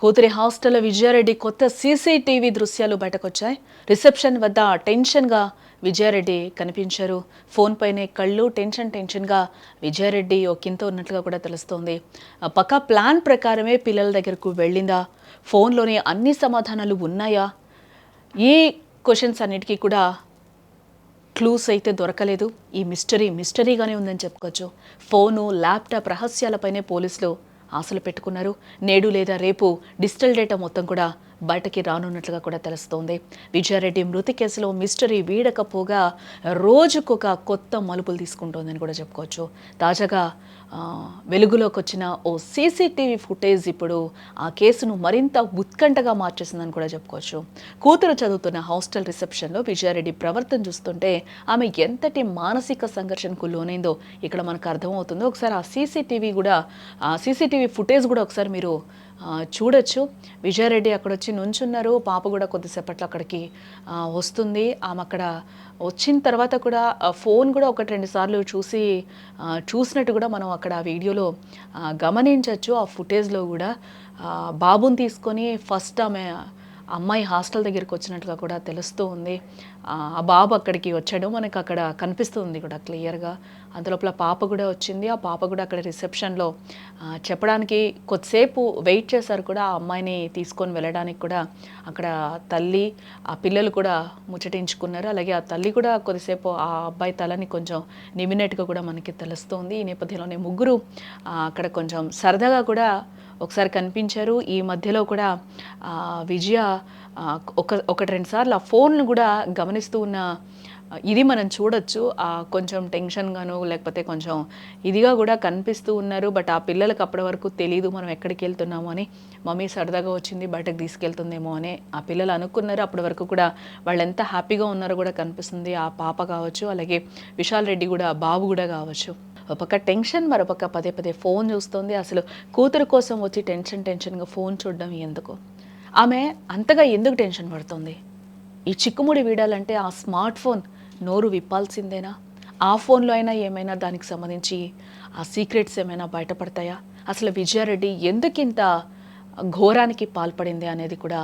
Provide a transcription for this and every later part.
కూతురి హాస్టల్లో విజయారెడ్డి కొత్త సీసీటీవీ దృశ్యాలు బయటకొచ్చాయి. రిసెప్షన్ వద్ద టెన్షన్గా విజయారెడ్డి కనిపించారు. ఫోన్ పైనే కళ్ళు టెన్షన్గా విజయారెడ్డి ఒకంత ఉన్నట్లుగా కూడా తెలుస్తోంది. పక్కా ప్లాన్ ప్రకారమే పిల్లల దగ్గరకు వెళ్ళిందా, ఫోన్లోనే అన్ని సమాధానాలు ఉన్నాయా, ఈ క్వశ్చన్స్ అన్నిటికీ కూడా క్లూస్ అయితే దొరకలేదు. ఈ మిస్టరీగానే ఉందని చెప్పుకోవచ్చు. ఫోను, ల్యాప్టాప్ రహస్యాలపైనే పోలీసులు ఆశలు పెట్టుకున్నారు. నేడు లేదా రేపు డిజిటల్ డేటా మొత్తం కూడా బయటకి రానున్నట్లుగా కూడా తెలుస్తోంది. విజయారెడ్డి మృతి కేసులో మిస్టరీ వీడకపోగా రోజుకొక కొత్త మలుపులు తీసుకుంటోందని కూడా చెప్పుకోవచ్చు. తాజాగా వెలుగులోకి వచ్చిన ఓ సీసీటీవీ ఫుటేజ్ ఇప్పుడు ఆ కేసును మరింత ఉత్కంఠగా మార్చేసిందని కూడా చెప్పుకోవచ్చు. కూతురు చదువుతున్న హాస్టల్ రిసెప్షన్లో విజయారెడ్డి ప్రవర్తన చూస్తుంటే ఆమె ఎంతటి మానసిక సంఘర్షణకు లోనైందో ఇక్కడ మనకు అర్థమవుతుందో. ఒకసారి ఆ సీసీటీవీ ఫుటేజ్ కూడా ఒకసారి మీరు చూడొచ్చు. విజయారెడ్డి అక్కడ వచ్చి నుంచున్నారు. పాప కూడా కొద్దిసేపట్లో అక్కడికి వస్తుంది. ఆమె అక్కడ వచ్చిన తర్వాత కూడా ఫోన్ కూడా 1-2 సార్లు చూసినట్టు కూడా మనం అక్కడ వీడియోలో గమనించవచ్చు. ఆ ఫుటేజ్లో కూడా బాబుని తీసుకొని ఫస్ట్ అమ్మాయి హాస్టల్ దగ్గరికి వచ్చినట్లుగా కూడా తెలుస్తూ ఉంది. ఆ బాబు అక్కడికి వచ్చాడు, మనకు అక్కడ కనిపిస్తుంది కూడా క్లియర్గా. అందులోపల పాప కూడా వచ్చింది. ఆ పాప కూడా అక్కడ రిసెప్షన్లో చెప్పడానికి కొద్దిసేపు వెయిట్ చేశారు కూడా. ఆ అమ్మాయిని తీసుకొని వెళ్ళడానికి కూడా అక్కడ తల్లి, ఆ పిల్లలు కూడా ముచ్చటించుకున్నారు. అలాగే ఆ తల్లి కూడా కొద్దిసేపు ఆ అబ్బాయి తలని కొంచెం నిమినట్టుగా కూడా మనకి తెలుస్తుంది. ఈ నేపథ్యంలోనే ముగ్గురు అక్కడ కొంచెం సరదాగా కూడా ఒకసారి కనిపించారు. ఈ మధ్యలో కూడా విజయ 1-2 సార్లు ఆ ఫోన్ను కూడా గమనిస్తూ ఉన్న ఇది మనం చూడొచ్చు. కొంచెం టెన్షన్గాను లేకపోతే కొంచెం ఇదిగా కూడా కనిపిస్తూ ఉన్నారు. బట్ ఆ పిల్లలకు అప్పటి వరకు తెలియదు మనం ఎక్కడికి వెళ్తున్నాము అని. మమ్మీ సరదాగా వచ్చింది, బయటకు తీసుకెళ్తుందేమో అని ఆ పిల్లలు అనుకున్నారు. అప్పటి వరకు కూడా వాళ్ళు ఎంత హ్యాపీగా ఉన్నారో కూడా కనిపిస్తుంది. ఆ పాప కావచ్చు, అలాగే విశాల్ రెడ్డి కూడా, బాబు కూడా కావచ్చు. ఒక పక్క టెన్షన్, మరొక పదే ఫోన్ చూస్తుంది. అసలు కూతురు కోసం వచ్చి టెన్షన్గా ఫోన్ చూడడం ఎందుకు? ఆమె అంతగా ఎందుకు టెన్షన్ పడుతుంది? ఈ చిక్కుముడి వీడాలంటే ఆ స్మార్ట్ ఫోన్ నోరు విప్పాల్సిందేనా? ఆ ఫోన్లో అయినా ఏమైనా దానికి సంబంధించి ఆ సీక్రెట్స్ ఏమైనా బయటపడతాయా? అసలు విజయారెడ్డి ఎందుకింత ఘోరానికి పాల్పడింది అనేది కూడా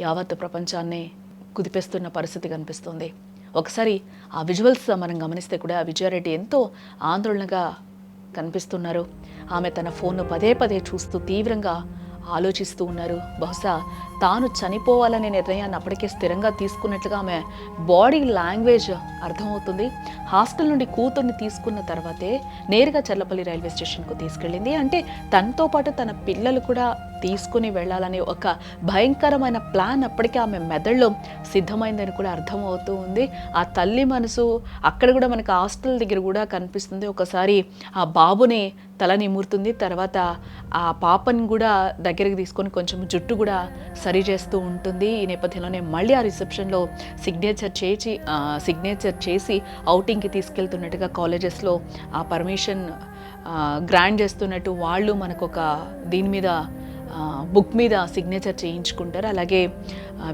యావత్ ప్రపంచాన్ని కుదిపేస్తున్న పరిస్థితి కనిపిస్తుంది. ఒకసారి ఆ విజువల్స్ మనం గమనిస్తే కూడా విజయారెడ్డి ఎంతో ఆందోళనగా కనిపిస్తున్నారు. ఆమె తన ఫోన్ను పదే చూస్తూ తీవ్రంగా ఆలోచిస్తూ ఉన్నారు. బహుశా తాను చనిపోవాలనే నిర్ణయాన్ని అప్పటికే స్థిరంగా తీసుకున్నట్లుగా ఆమె బాడీ లాంగ్వేజ్ అర్థమవుతుంది. హాస్టల్ నుండి కూతుర్ని తీసుకున్న తర్వాతే నేరుగా చర్లపల్లి రైల్వే స్టేషన్కు తీసుకెళ్ళింది. అంటే తనతో పాటు తన పిల్లలు కూడా తీసుకుని వెళ్ళాలని ఒక భయంకరమైన ప్లాన్ అప్పటికే ఆమె మెదడులో సిద్ధమైందని కూడా అర్థమవుతూ ఉంది. ఆ తల్లి మనసు అక్కడ కూడా మనకు హాస్టల్ దగ్గర కూడా కనిపిస్తుంది. ఒకసారి ఆ బాబుని తల నిమురుతుంది, తర్వాత ఆ పాపని కూడా దగ్గరికి తీసుకొని కొంచెం జుట్టు కూడా సరి చేస్తూ ఉంటుంది. ఈ నేపథ్యంలోనే మళ్ళీ ఆ రిసెప్షన్లో సిగ్నేచర్ చేసి అవుటింగ్కి తీసుకెళ్తున్నట్టుగా కాలేజెస్లో ఆ పర్మిషన్ గ్రాంట్ చేస్తున్నట్టు వాళ్ళు మనకు ఒక దీని మీద బుక్ మీద సిగ్నేచర్ చేయించుకుంటారు. అలాగే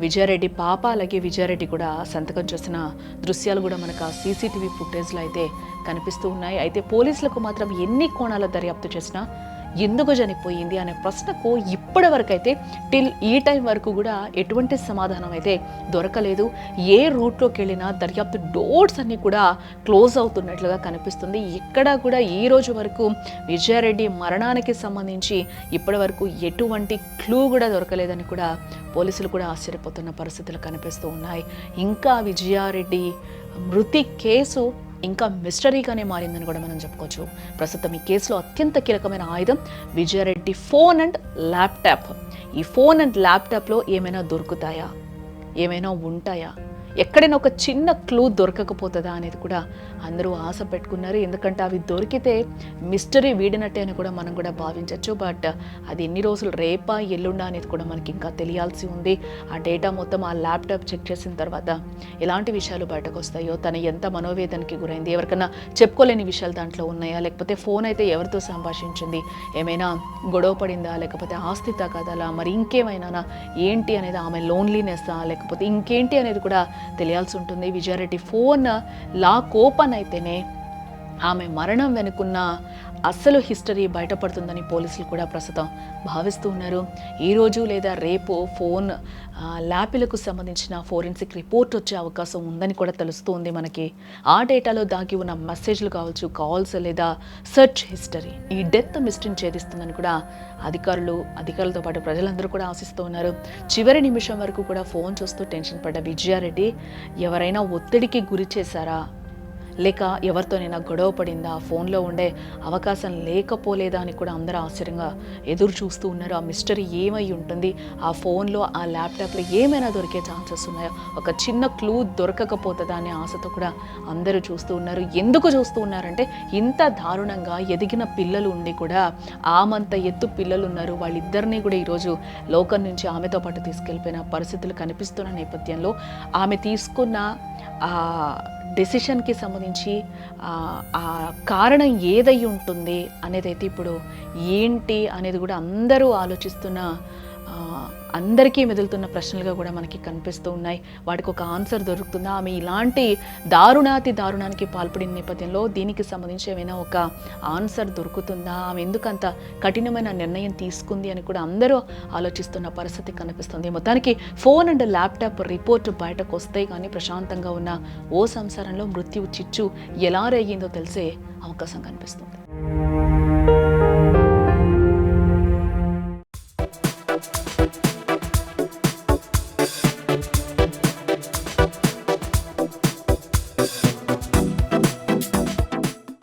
విజయారెడ్డి పాప, అలాగే విజయారెడ్డి కూడా సంతకం చేసిన దృశ్యాలు కూడా మనకు ఆ సీసీటీవీ ఫుటేజ్లో అయితే కనిపిస్తూ ఉన్నాయి. అయితే పోలీసులకు మాత్రం ఎన్ని కోణాల దర్యాప్తు చేసినా ఎందుకు చనిపోయింది అనే ప్రశ్నకు ఇప్పటి వరకు అయితే ఈ టైం వరకు కూడా ఎటువంటి సమాధానం అయితే దొరకలేదు. ఏ రూట్లోకి వెళ్ళినా దర్యాప్తు డోర్స్ అన్నీ కూడా క్లోజ్ అవుతున్నట్లుగా కనిపిస్తుంది. ఎక్కడా కూడా ఈ రోజు వరకు విజయారెడ్డి మరణానికి సంబంధించి ఇప్పటి వరకు ఎటువంటి క్లూ కూడా దొరకలేదని కూడా పోలీసులు కూడా ఆశ్చర్యపోతున్న పరిస్థితులు కనిపిస్తూ ఉన్నాయి. ఇంకా విజయారెడ్డి మృతి కేసు ఇంకా మిస్టరీగానే మారిందని కూడా మనం చెప్పుకోవచ్చు. ప్రస్తుతం ఈ కేసులో అత్యంత కీలకమైన ఆయుధం విజయారెడ్డి ఫోన్ అండ్ ల్యాప్టాప్. ఈ ఫోన్ అండ్ ల్యాప్టాప్లో ఏమైనా దొరుకుతాయా, ఏమైనా ఉంటాయా, ఎక్కడైనా ఒక చిన్న క్లూ దొరకకపోతుందా అనేది కూడా అందరూ ఆశ పెట్టుకున్నారు. ఎందుకంటే అవి దొరికితే మిస్టరీ వీడినట్టే అని కూడా మనం కూడా భావించవచ్చు. బట్ అది ఎన్ని రోజులు, రేపా ఎల్లుండా అనేది కూడా మనకి ఇంకా తెలియాల్సి ఉంది. ఆ డేటా మొత్తం ఆ ల్యాప్టాప్ చెక్ చేసిన తర్వాత ఎలాంటి విషయాలు బయటకు వస్తాయో, తను ఎంత మనోవేదనకి గురైంది, ఎవరికైనా చెప్పుకోలేని విషయాలు దాంట్లో ఉన్నాయా, లేకపోతే ఫోన్ అయితే ఎవరితో సంభాషించింది, ఏమైనా గొడవ పడిందా, లేకపోతే ఆస్తి తగాదాలా, మరి ఇంకేమైనా ఏంటి అనేది, ఆమె లోన్లీనెస్సా, లేకపోతే ఇంకేంటి అనేది కూడా తెలియాల్సి ఉంటుంది. విజయారెడ్డి ఫోన్ లాక్ ఓపెన్ అయితేనే ఆమె మరణం వెనుకున్న అసలు హిస్టరీ బయటపడుతుందని పోలీసులు కూడా ప్రస్తుతం భావిస్తూ ఉన్నారు. ఈరోజు లేదా రేపు ఫోన్ ల్యాప్లకు సంబంధించిన ఫోరెన్సిక్ రిపోర్ట్ వచ్చే అవకాశం ఉందని కూడా తెలుస్తూ ఉంది మనకి. ఆ డేటాలో దాగి ఉన్న మెసేజ్లు కావచ్చు, కాల్స్ లేదా సెర్చ్ హిస్టరీ ఈ డెత్ మిస్టరీని ఛేదిస్తుందని కూడా అధికారులతో పాటు ప్రజలందరూ కూడా ఆశిస్తూ ఉన్నారు. చివరి నిమిషం వరకు కూడా ఫోన్ చూస్తూ టెన్షన్ పడ్డ విజయారెడ్డి ఎవరైనా ఒత్తిడికి గురి చేశారా, లేక ఎవరితోనైనా గొడవ పడిందా, ఫోన్లో ఉండే అవకాశం లేకపోలేదా అని కూడా అందరూ ఆశ్చర్యంగా ఎదురు చూస్తూ ఉన్నారు. ఆ మిస్టరీ ఏమై ఉంటుంది, ఆ ఫోన్లో ఆ ల్యాప్టాప్లో ఏమైనా దొరికే ఛాన్సెస్ ఉన్నాయో, ఒక చిన్న క్లూ దొరకకపోతుందా అనే ఆశతో కూడా అందరూ చూస్తూ ఉన్నారు. ఎందుకు చూస్తూ ఉన్నారంటే ఇంత దారుణంగా ఎదిగిన పిల్లలు ఉండి కూడా ఆమంత ఎత్తు పిల్లలు ఉన్నారు, వాళ్ళిద్దరినీ కూడా ఈరోజు లోకం నుంచి ఆమెతో పాటు తీసుకెళ్ళిపోయిన పరిస్థితులు కనిపిస్తున్న నేపథ్యంలో ఆమె తీసుకున్న డెసిషన్కి సంబంధించి ఆ కారణం ఏదై ఉంటుంది అనేది అయితే ఇప్పుడు ఏంటి అనేది కూడా అందరూ ఆలోచిస్తున్న అందరికీ మెదులుతున్న ప్రశ్నలుగా కూడా మనకి కనిపిస్తూ ఉన్నాయి. వాటికి ఒక ఆన్సర్ దొరుకుతుందా, ఆమె ఇలాంటి దారుణానికి పాల్పడిన నేపథ్యంలో దీనికి సంబంధించి ఏమైనా ఒక ఆన్సర్ దొరుకుతుందా, ఆమె ఎందుకంత కఠినమైన నిర్ణయం తీసుకుంది అని కూడా అందరూ ఆలోచిస్తున్న పరిస్థితి కనిపిస్తుంది. మొత్తానికి ఫోన్ అండ్ ల్యాప్టాప్ రిపోర్ట్ బయటకు వస్తే కానీ ప్రశాంతంగా ఉన్న ఓ సంసారంలో మృత్యు చిచ్చు ఎలా రేగిందో తెలిసే అవకాశం కనిపిస్తుంది.